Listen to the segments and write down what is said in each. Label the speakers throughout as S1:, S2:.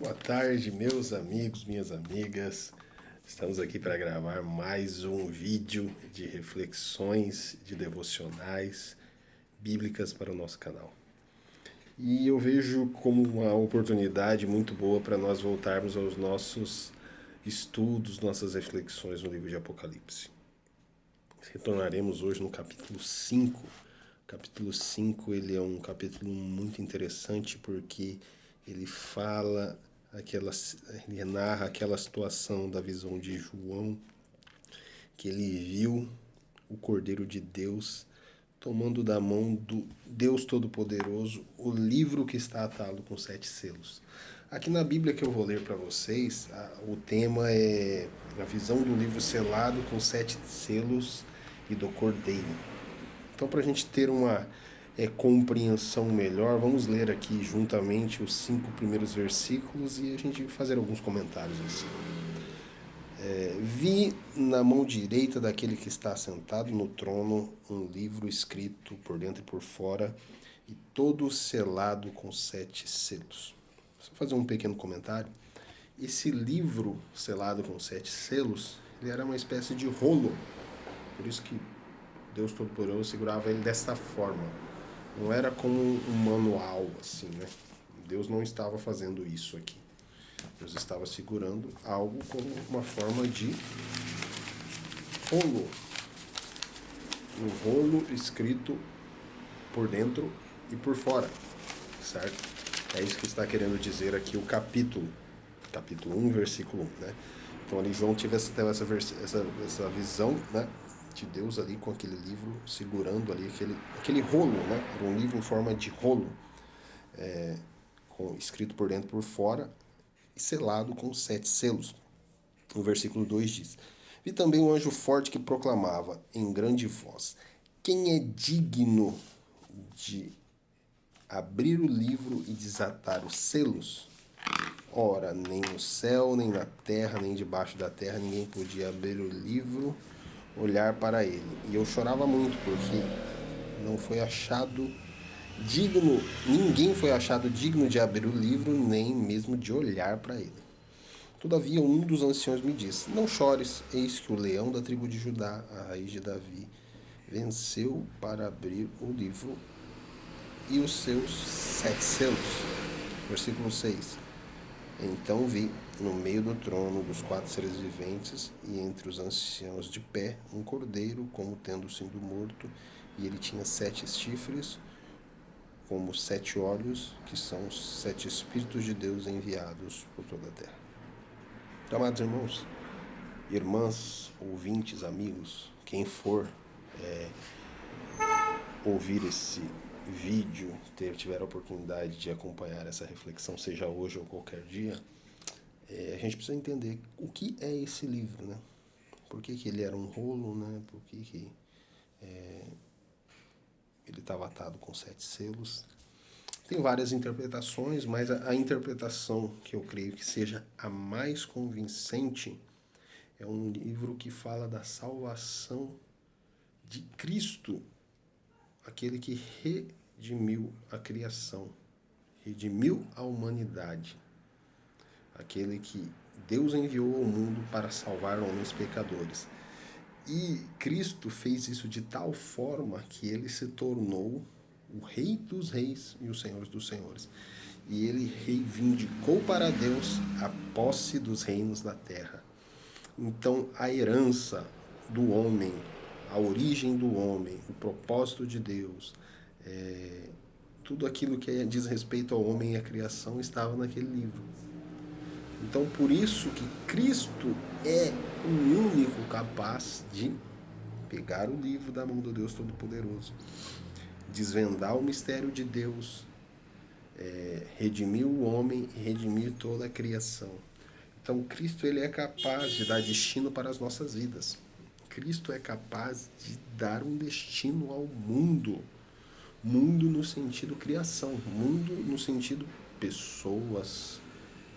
S1: Boa tarde, meus amigos, minhas amigas. Estamos aqui para gravar mais um vídeo de reflexões, de devocionais bíblicas para o nosso canal. E eu vejo como uma oportunidade muito boa para nós voltarmos aos nossos estudos, nossas reflexões no livro de Apocalipse. Retornaremos hoje no capítulo 5. O capítulo 5 ele é um capítulo muito interessante porque ele ele narra aquela situação da visão de João, que ele viu o Cordeiro de Deus tomando da mão do Deus Todo-Poderoso o livro que está atado com 7 selos. Aqui na Bíblia que eu vou ler para vocês, o tema é a visão do livro selado com 7 selos e do Cordeiro. Então, para a gente ter uma compreensão melhor, vamos ler aqui juntamente os 5 primeiros versículos e a gente fazer alguns comentários assim. Vi na mão direita daquele que está sentado no trono um livro escrito por dentro e por fora e todo selado com 7 selos. Só fazer um pequeno comentário. Esse livro selado com 7 selos, ele era uma espécie de rolo. Por isso que Deus Todo-Poderoso segurava ele desta forma. Não era como um manual, assim, né? Deus não estava fazendo isso aqui. Deus estava segurando algo como uma forma de rolo. Um rolo escrito por dentro e por fora, certo? É isso que está querendo dizer aqui o capítulo 1, versículo 1, né? Então ali João teve essa visão, né, de Deus ali com aquele livro, segurando ali aquele rolo, né? Era um livro em forma de rolo, escrito por dentro e por fora, e selado com 7 selos. O versículo 2 diz: Vi também um anjo forte que proclamava em grande voz: quem é digno de abrir o livro e desatar os selos? Ora, nem no céu, nem na terra, nem debaixo da terra, ninguém podia abrir o livro, olhar para ele. E eu chorava muito, porque não foi achado digno, ninguém foi achado digno de abrir o livro, nem mesmo de olhar para ele. Todavia um dos anciãos me disse: não chores, eis que o leão da tribo de Judá, a raiz de Davi, venceu para abrir o livro e os seus 7 selos. Versículo 6. Então vi, no meio do trono dos 4 seres viventes e entre os anciãos de pé, um cordeiro como tendo sido morto, e ele tinha 7 chifres, como 7 olhos, que são os 7 Espíritos de Deus enviados por toda a terra. Então, amados irmãos, irmãs, ouvintes, amigos, quem for ouvir esse vídeo, tiver a oportunidade de acompanhar essa reflexão, seja hoje ou qualquer dia, a gente precisa entender o que é esse livro, né? Por que ele era um rolo, né? Por que ele estava atado com 7 selos? Tem várias interpretações, mas a interpretação que eu creio que seja a mais convincente é um livro que fala da salvação de Cristo, aquele que redimiu a criação, redimiu a humanidade, aquele que Deus enviou ao mundo para salvar homens pecadores. E Cristo fez isso de tal forma que ele se tornou o Rei dos Reis e o Senhor dos Senhores. E ele reivindicou para Deus a posse dos reinos da terra. Então, a herança do homem, a origem do homem, o propósito de Deus, tudo aquilo que diz respeito ao homem e à criação estava naquele livro. Então, por isso que Cristo é o único capaz de pegar o livro da mão do Deus Todo-Poderoso, desvendar o mistério de Deus, redimir o homem e redimir toda a criação. Então, Cristo ele é capaz de dar destino para as nossas vidas. Cristo é capaz de dar um destino ao mundo. Mundo no sentido criação, mundo no sentido pessoas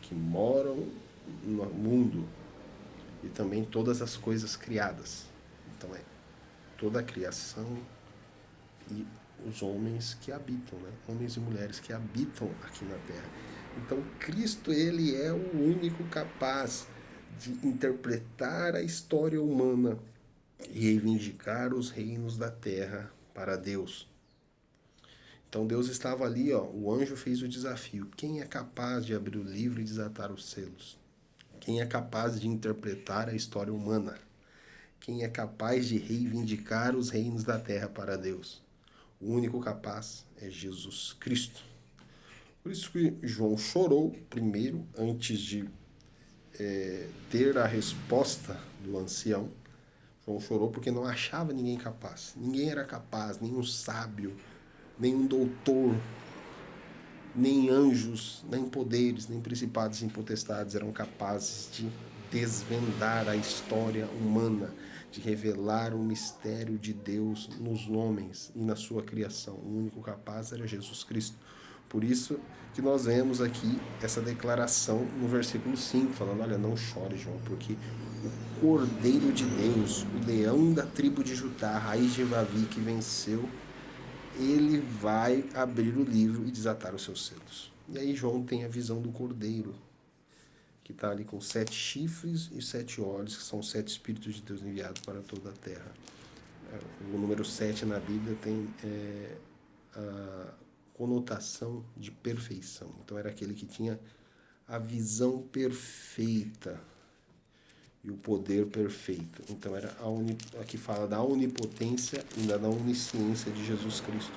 S1: que moram no mundo e também todas as coisas criadas. Então toda a criação e os homens que habitam, né? Homens e mulheres que habitam aqui na Terra. Então, Cristo, ele é o único capaz de interpretar a história humana e reivindicar os reinos da terra para Deus. Então Deus estava ali, ó, o anjo fez o desafio. Quem é capaz de abrir o livro e desatar os selos? Quem é capaz de interpretar a história humana? Quem é capaz de reivindicar os reinos da terra para Deus? O único capaz é Jesus Cristo. Por isso que João chorou primeiro, antes de ter a resposta do ancião. João chorou porque não achava ninguém capaz. Ninguém era capaz, nenhum sábio, nenhum doutor, nem anjos, nem poderes, nem principados e potestades eram capazes de desvendar a história humana, de revelar o mistério de Deus nos homens e na sua criação. O único capaz era Jesus Cristo. Por isso que nós vemos aqui essa declaração no versículo 5, falando, olha, não chore, João, porque o Cordeiro de Deus, o leão da tribo de Judá, a raiz de Davi que venceu, ele vai abrir o livro e desatar os seus selos. E aí João tem a visão do Cordeiro, que está ali com 7 chifres e 7 olhos, que são 7 Espíritos de Deus enviados para toda a terra. O número 7 na Bíblia tem a conotação de perfeição. Então era aquele que tinha a visão perfeita e o poder perfeito. Então era aqui fala da onipotência e da onisciência de Jesus Cristo.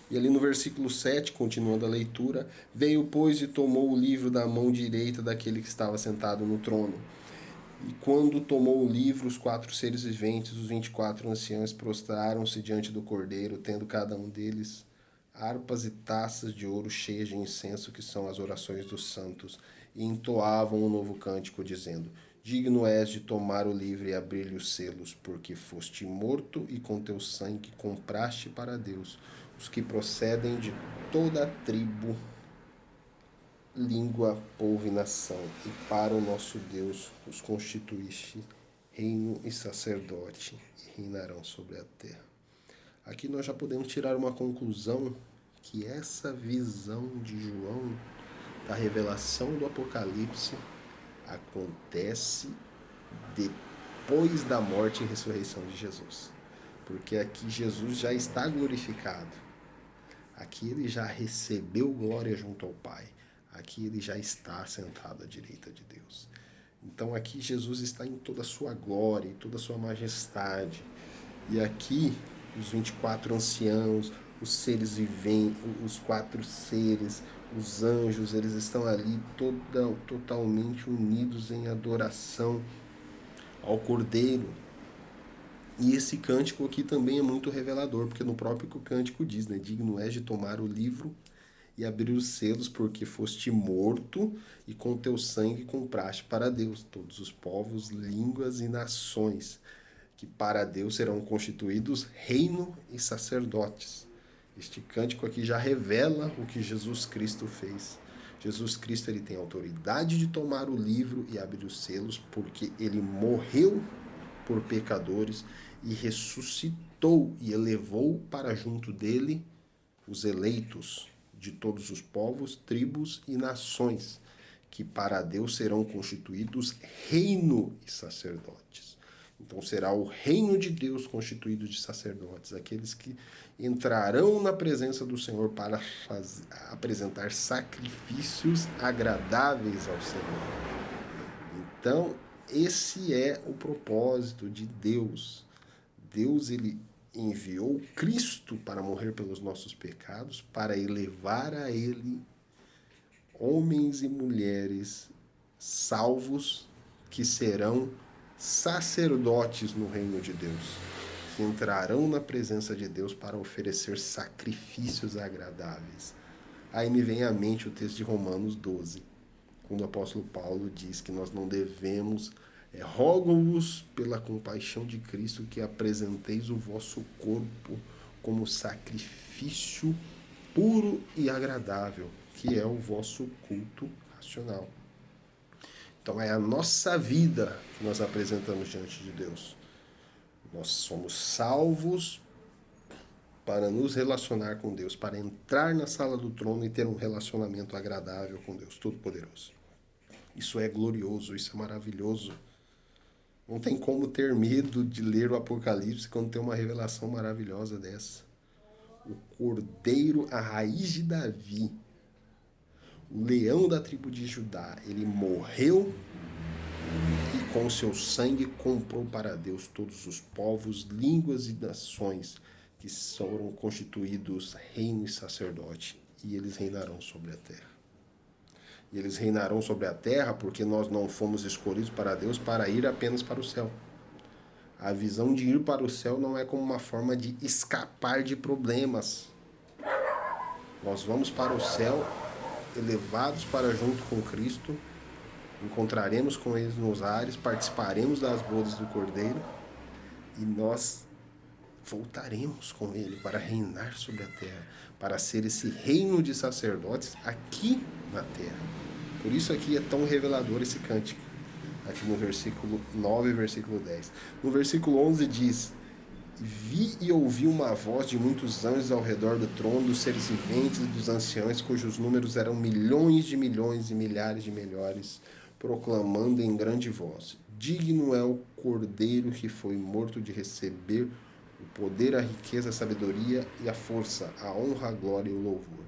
S1: E ali no versículo 7, continuando a leitura, veio, pois, e tomou o livro da mão direita daquele que estava sentado no trono. E quando tomou o livro, os 4 seres viventes, os 24 anciãos, prostraram-se diante do Cordeiro, tendo cada um deles harpas e taças de ouro cheias de incenso, que são as orações dos santos, e entoavam um novo cântico, dizendo: Digno és de tomar o livro e abrir-lhe os selos, porque foste morto e com teu sangue compraste para Deus os que procedem de toda a tribo, língua, povo e nação, e para o nosso Deus os constituíste reino e sacerdote, e reinarão sobre a terra. Aqui nós já podemos tirar uma conclusão que essa visão de João, da revelação do Apocalipse, acontece depois da morte e ressurreição de Jesus. Porque aqui Jesus já está glorificado. Aqui ele já recebeu glória junto ao Pai. Aqui ele já está sentado à direita de Deus. Então aqui Jesus está em toda a sua glória, em toda a sua majestade. E aqui os 24 anciãos, os seres viventes, os 4 seres, os anjos, eles estão ali totalmente unidos em adoração ao Cordeiro. E esse cântico aqui também é muito revelador, porque no próprio cântico diz, né? Digno és de tomar o livro e abrir os selos, porque foste morto e com teu sangue compraste para Deus todos os povos, línguas e nações, que para Deus serão constituídos reino e sacerdotes. Este cântico aqui já revela o que Jesus Cristo fez. Jesus Cristo, ele tem autoridade de tomar o livro e abrir os selos, porque ele morreu por pecadores e ressuscitou e elevou para junto dele os eleitos de todos os povos, tribos e nações, que para Deus serão constituídos reino e sacerdotes. Então será o reino de Deus constituído de sacerdotes, aqueles que entrarão na presença do Senhor para apresentar sacrifícios agradáveis ao Senhor. Então, esse é o propósito de Deus. Deus, ele enviou Cristo para morrer pelos nossos pecados, para elevar a ele homens e mulheres salvos que serão sacerdotes no reino de Deus, que entrarão na presença de Deus para oferecer sacrifícios agradáveis. Aí me vem à mente o texto de Romanos 12, quando o apóstolo Paulo diz que nós não devemos, rogo-vos pela compaixão de Cristo que apresenteis o vosso corpo como sacrifício puro e agradável, que é o vosso culto racional. Então é a nossa vida que nós apresentamos diante de Deus. Nós somos salvos para nos relacionar com Deus, para entrar na sala do trono e ter um relacionamento agradável com Deus Todo-Poderoso. Isso é glorioso, isso é maravilhoso. Não tem como ter medo de ler o Apocalipse quando tem uma revelação maravilhosa dessa. O Cordeiro, a raiz de Davi, o leão da tribo de Judá, ele morreu e com seu sangue comprou para Deus todos os povos, línguas e nações que foram constituídos reino e sacerdote, e eles reinarão sobre a terra. E eles reinarão sobre a terra porque nós não fomos escolhidos para Deus para ir apenas para o céu. A visão de ir para o céu não é como uma forma de escapar de problemas. Nós vamos para o céu elevados para junto com Cristo, encontraremos com eles nos ares, participaremos das bodas do Cordeiro e nós voltaremos com ele para reinar sobre a terra, para ser esse reino de sacerdotes aqui na terra. Por isso aqui é tão revelador esse cântico, aqui no versículo 9 e versículo 10. No versículo 11 diz: vi e ouvi uma voz de muitos anjos ao redor do trono, dos seres viventes e dos anciãos, cujos números eram milhões e milhares de milhares, proclamando em grande voz: digno é o Cordeiro que foi morto de receber o poder, a riqueza, a sabedoria e a força, a honra, a glória e o louvor.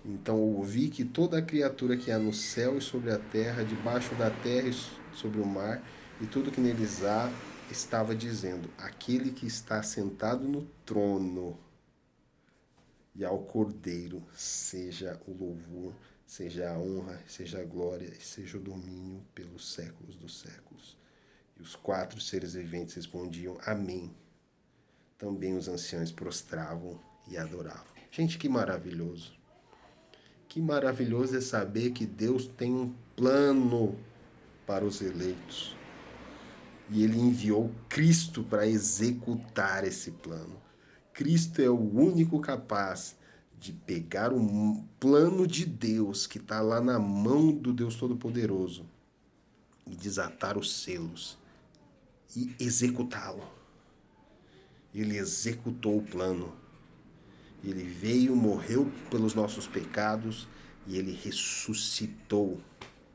S1: Então ouvi que toda a criatura que há no céu e sobre a terra, debaixo da terra e sobre o mar, e tudo que neles há, estava dizendo: aquele que está sentado no trono e ao Cordeiro seja o louvor, seja a honra, seja a glória e seja o domínio pelos séculos dos séculos. E os 4 seres viventes respondiam: amém. Também os anciãos prostravam e adoravam. Gente, que maravilhoso. Que maravilhoso é saber que Deus tem um plano para os eleitos. E ele enviou Cristo para executar esse plano. Cristo é o único capaz de pegar o plano de Deus que está lá na mão do Deus Todo-Poderoso e desatar os selos e executá-lo. Ele executou o plano. Ele veio, morreu pelos nossos pecados e ele ressuscitou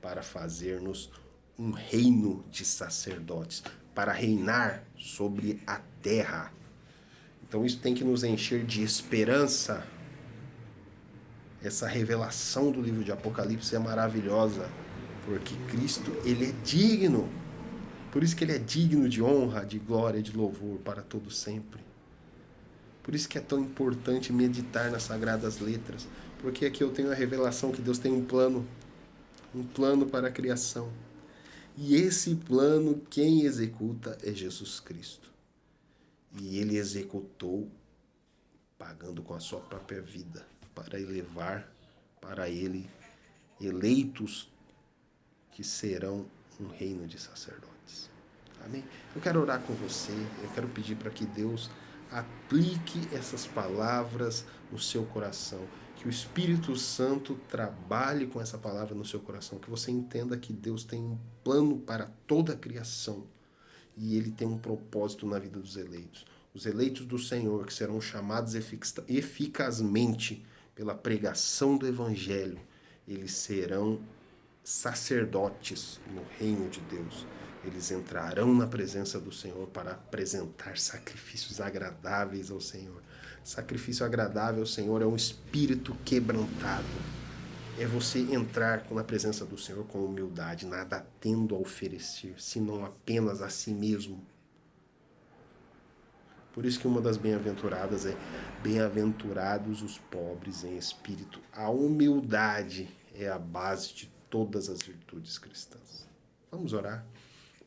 S1: para fazer-nos um reino de sacerdotes, para reinar sobre a terra. Então isso tem que nos encher de esperança. Essa revelação do livro de Apocalipse é maravilhosa, porque Cristo, ele é digno. Por isso que ele é digno de honra, de glória, de louvor para todo sempre. Por isso que é tão importante meditar nas Sagradas Letras, porque aqui eu tenho a revelação que Deus tem um plano para a criação. E esse plano, quem executa é Jesus Cristo. E ele executou pagando com a sua própria vida para elevar para ele eleitos que serão um reino de sacerdotes. Amém? Eu quero orar com você, eu quero pedir para que Deus aplique essas palavras no seu coração, que o Espírito Santo trabalhe com essa palavra no seu coração, que você entenda que Deus tem um plano para toda a criação e ele tem um propósito na vida dos eleitos. Os eleitos do Senhor, que serão chamados eficazmente pela pregação do Evangelho, eles serão sacerdotes no reino de Deus. Eles entrarão na presença do Senhor para apresentar sacrifícios agradáveis ao Senhor. Sacrifício agradável ao Senhor é um espírito quebrantado. É você entrar na presença do Senhor com humildade, nada tendo a oferecer, senão apenas a si mesmo. Por isso que uma das bem-aventuradas é: bem-aventurados os pobres em espírito. A humildade é a base de todas as virtudes cristãs. Vamos orar.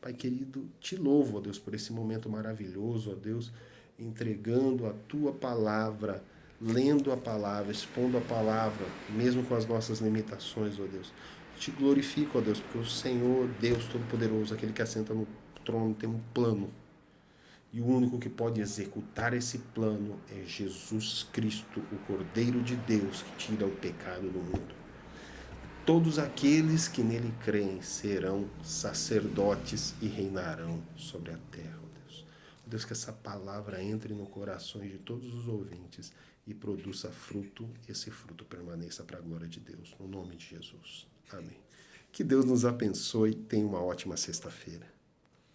S1: Pai querido, te louvo, ó Deus, por esse momento maravilhoso, ó Deus, entregando a tua palavra, lendo a palavra, expondo a palavra, mesmo com as nossas limitações, ó Deus. Te glorifico, ó Deus, porque o Senhor, Deus Todo-Poderoso, aquele que assenta no trono, tem um plano. E o único que pode executar esse plano é Jesus Cristo, o Cordeiro de Deus, que tira o pecado do mundo. Todos aqueles que nele creem serão sacerdotes e reinarão sobre a terra, ó Deus. Deus, que essa palavra entre no corações de todos os ouvintes e produza fruto, e esse fruto permaneça para a glória de Deus, no nome de Jesus. Amém. Que Deus nos abençoe e tenha uma ótima sexta-feira.